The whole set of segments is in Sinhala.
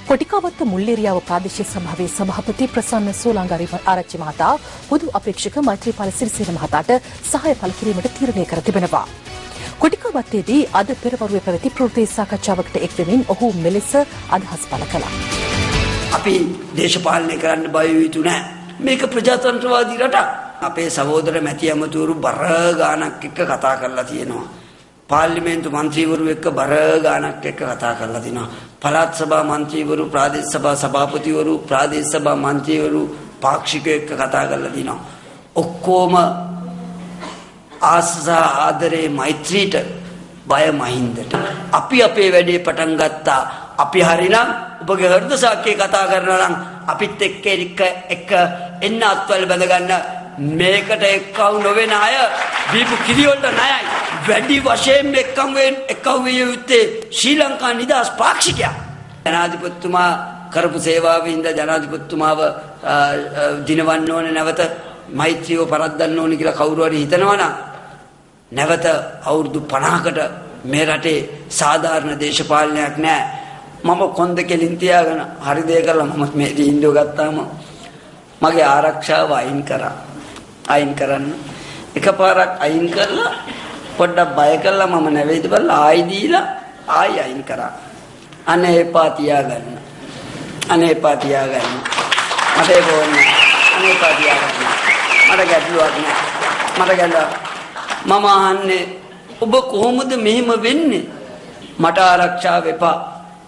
කොටිකාවත්ත මුල්ලේරියාව ප්‍රාදේශීය සභාවේ සභාපති ප්‍රසන්න සෝලංගාරි ආරච්චි මහතා පොදු අපේක්ෂක මෛත්‍රීපාල සිරිසේන මහතාට සහාය පළ කිරීමට තීරණය කර තිබෙනවා. කොටිකාවත්තේදී අද පෙරවරුවේ පැවති ප්‍රවෘත්ති සාකච්ඡාවකට එක්වෙමින් ඔහු මෙලෙස අදහස් පළ කළා. අපි දේශපාලනය කරන්න බය යුතු නැහැ. මේක ප්‍රජාතන්ත්‍රවාදී රටක්. අපේ සහෝදර මැති ඇමතිවරු බර ගානක් එක්ක කතා කරලා තියෙනවා. පාර්ලිමේන්තු මන්ත්‍රීවරු එක්ක බර ගානක් එක්ක කතා කරලා තිනවා. පළාත් සභා මන්ත්‍රීවරු, ප්‍රාදේශ සභා සභාපතිවරු, ප්‍රාදේශ සභා මන්ත්‍රීවරු පාක්ෂිකයෝ එක්ක කතා කරලා තිනවා. ඔක්කොම ආසා ආදරේ මෛත්‍රීට බය මහින්දට. අපි අපේ වැඩේ පටන් ගත්තා. අපි හරිනම් ඔබගේ හෘද සාක්ෂිය කතා කරනවා නම් අපිත් එක්ක එන්න අත්වල බඳ ගන්න. මේකට එක්කව නොවන අය දීපු කිරියොල්ට ණයයි. වැඩි වශයෙන් එක්කව විය යුත්තේ ශ්‍රී ලංකා නිදහස් පාක්ෂිකයා. ජනාධිපතිතුමා කරපු සේවාවේ ඉඳ ජනාධිපතිතුමාව දිනවන්න ඕනේ, නැවත මෛත්‍රියව පරද්දන්න ඕනේ කියලා කවුරු හරි හිතනවා නම් නැවත අවුරුදු 50කට මේ රටේ සාධාරණ දේශපාලනයක් නැහැ. මම කොන්ද කෙලින් තියාගෙන හරි දේ කරලා මම මේ තීන්දුව ගත්තාම මගේ ආරක්ෂාව අයින් කරා. අයින් කරන්න එකපාරක් අයින් කරලා පොඩ්ඩක් බය කළා මම නැවේද බලලා ආයි දීලා ආයි අයින් කරා. අනේ එපා තියාගන්න. අනේ එපා තියාගන්න. මට ඒක ඕනේ. අනේ එපා තියාගන්න. මට ගැටලුවක් නෑ. මට ගැටලුවක්. මම අහන්නේ ඔබ කොහොමද මෙහෙම වෙන්නේ? මට ආරක්ෂාව එපා.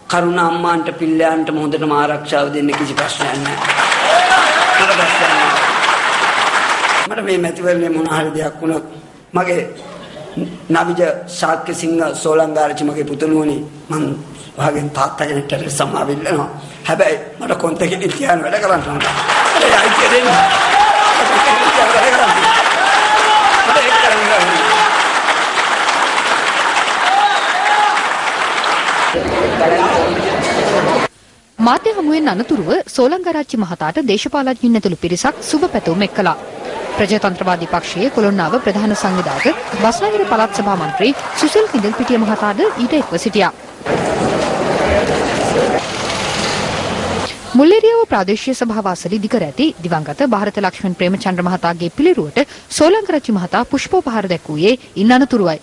කරුණ අම්මාන්ට පිල්ලයන්ට හොඳටම ආරක්ෂාව දෙන්න කිසි ප්‍රශ්නයක් නෑ. මට ප්‍රශ්නයක් නෑ. මට මේ මැතිවරණේ මොන හරි දෙයක් වුණොත් මගේ නවිජ ශාක්‍ය සිංහ සෝලංගාරචි මගේ පුතුණුවනි මං වාගෙන් තාත්තා කෙනෙක්ට සමාවෙල්ලනවා. හැබැයි මට කොන්තකින් තියාන වැඩ කරන්න ඕන. ඒ අයිතිය දෙන්න. මාධ්‍ය හමුවෙන් අනතුරුව සෝලංගාරච්චි මහතාට දේශපාලඥයින් ඇතුළු පිරිසක් සුබ පැතුම් එක්කලා. ප්‍රජාතන්ත්‍රවාදී පක්ෂයේ කොළොන්නාව ප්‍රධාන සංවිධායක බස්නාහිර පළාත් සභා මන්ත්‍රී සුසිල් කිඳල්පිටිය මහතාද ඊට එක්ව සිටියා. මුල්ලේරියාව ප්‍රාදේශීය සභාව අසල ඉදිකර ඇති දිවංගත ಭಾರತ ලක්ෂ්මන් ප්‍රේමචන්ද්‍ර මහතාගේ පිළිරුවට සෝලංගාරච්චි මහතා පුෂ්පෝපහාර දැක්වුවේ ඉන් අනතුරුවයි.